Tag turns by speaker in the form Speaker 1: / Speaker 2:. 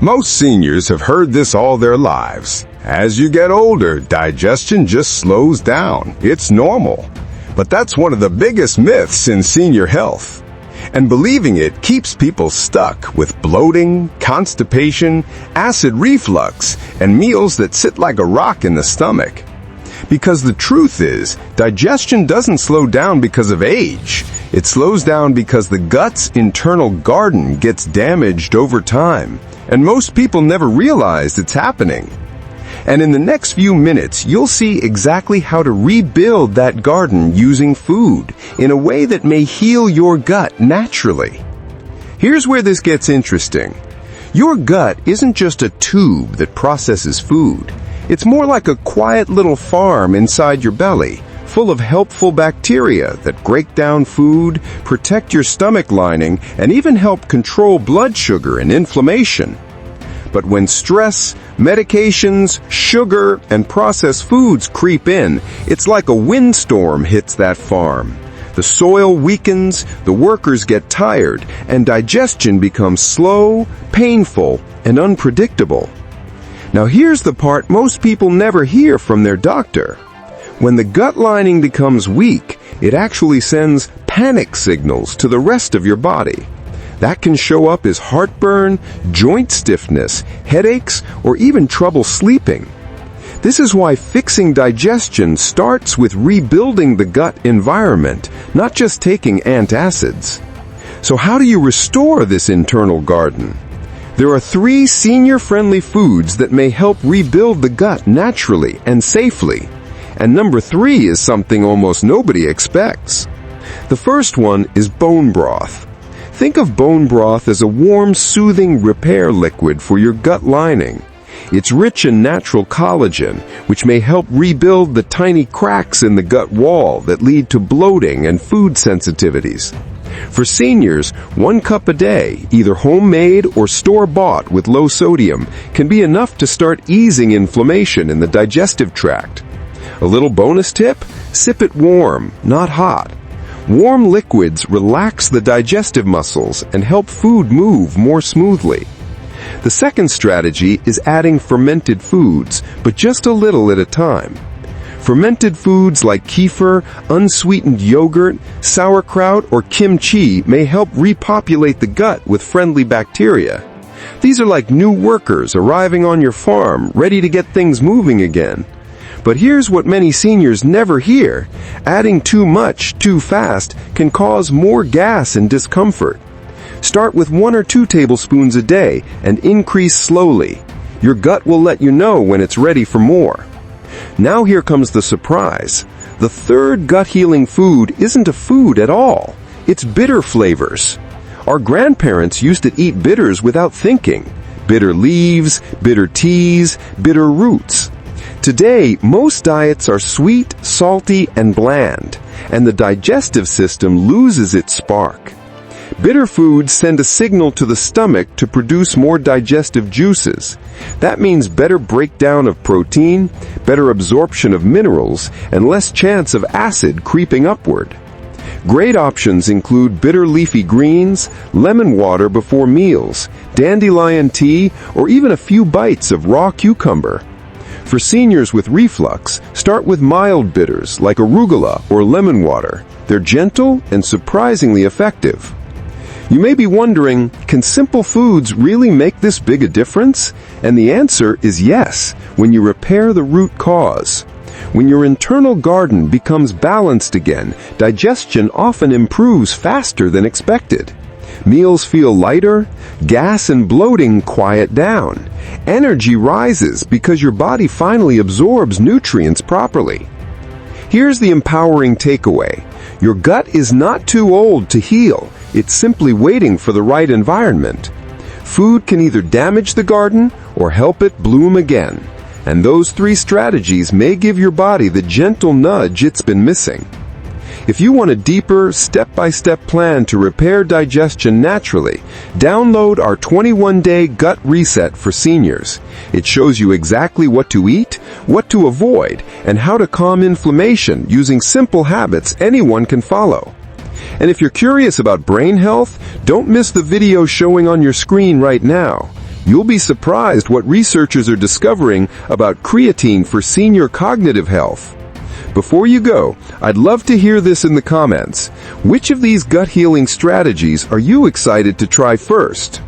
Speaker 1: Most seniors have heard this all their lives. As you get older, digestion just slows down. It's normal. But that's one of the biggest myths in senior health. And believing it keeps people stuck with bloating, constipation, acid reflux, and meals that sit like a rock in the stomach. Because the truth is, digestion doesn't slow down because of age. It slows down because the gut's internal garden gets damaged over time, and most people never realize it's happening. And in the next few minutes, you'll see exactly how to rebuild that garden using food in a way that may heal your gut naturally. Here's where this gets interesting. Your gut isn't just a tube that processes food. It's more like a quiet little farm inside your belly, full of helpful bacteria that break down food, protect your stomach lining, and even help control blood sugar and inflammation. But when stress, medications, sugar, and processed foods creep in, it's like a windstorm hits that farm. The soil weakens, the workers get tired, and digestion becomes slow, painful, and unpredictable. Now here's the part most people never hear from their doctor. When the gut lining becomes weak, it actually sends panic signals to the rest of your body. That can show up as heartburn, joint stiffness, headaches, or even trouble sleeping. This is why fixing digestion starts with rebuilding the gut environment, not just taking antacids. So how do you restore this internal garden? There are 3 senior-friendly foods that may help rebuild the gut naturally and safely. And number 3 is something almost nobody expects. The first one is bone broth. Think of bone broth as a warm, soothing repair liquid for your gut lining. It's rich in natural collagen, which may help rebuild the tiny cracks in the gut wall that lead to bloating and food sensitivities. For seniors, 1 cup a day, either homemade or store-bought with low sodium, can be enough to start easing inflammation in the digestive tract. A little bonus tip? Sip it warm, not hot. Warm liquids relax the digestive muscles and help food move more smoothly. The second strategy is adding fermented foods, but just a little at a time. Fermented foods like kefir, unsweetened yogurt, sauerkraut, or kimchi may help repopulate the gut with friendly bacteria. These are like new workers arriving on your farm, ready to get things moving again. But here's what many seniors never hear. Adding too much, too fast, can cause more gas and discomfort. Start with 1 or 2 tablespoons a day and increase slowly. Your gut will let you know when it's ready for more. Now here comes the surprise. The third gut-healing food isn't a food at all. It's bitter flavors. Our grandparents used to eat bitters without thinking. Bitter leaves, bitter teas, bitter roots. Today, most diets are sweet, salty, and bland, and the digestive system loses its spark. Bitter foods send a signal to the stomach to produce more digestive juices. That means better breakdown of protein, better absorption of minerals, and less chance of acid creeping upward. Great options include bitter leafy greens, lemon water before meals, dandelion tea, or even a few bites of raw cucumber. For seniors with reflux, start with mild bitters like arugula or lemon water. They're gentle and surprisingly effective. You may be wondering, can simple foods really make this big a difference? And the answer is yes, when you repair the root cause. When your internal garden becomes balanced again, digestion often improves faster than expected. Meals feel lighter, gas and bloating quiet down. Energy rises because your body finally absorbs nutrients properly. Here's the empowering takeaway. Your gut is not too old to heal. It's simply waiting for the right environment. Food can either damage the garden or help it bloom again. And those 3 strategies may give your body the gentle nudge it's been missing. If you want a deeper, step-by-step plan to repair digestion naturally, download our 21-day gut reset for seniors. It shows you exactly what to eat, what to avoid, and how to calm inflammation using simple habits anyone can follow. And if you're curious about brain health, don't miss the video showing on your screen right now.
Speaker 2: You'll be surprised what researchers are discovering about creatine for senior cognitive health. Before you go, I'd love to hear this in the comments. Which of these gut healing strategies are you excited to try first?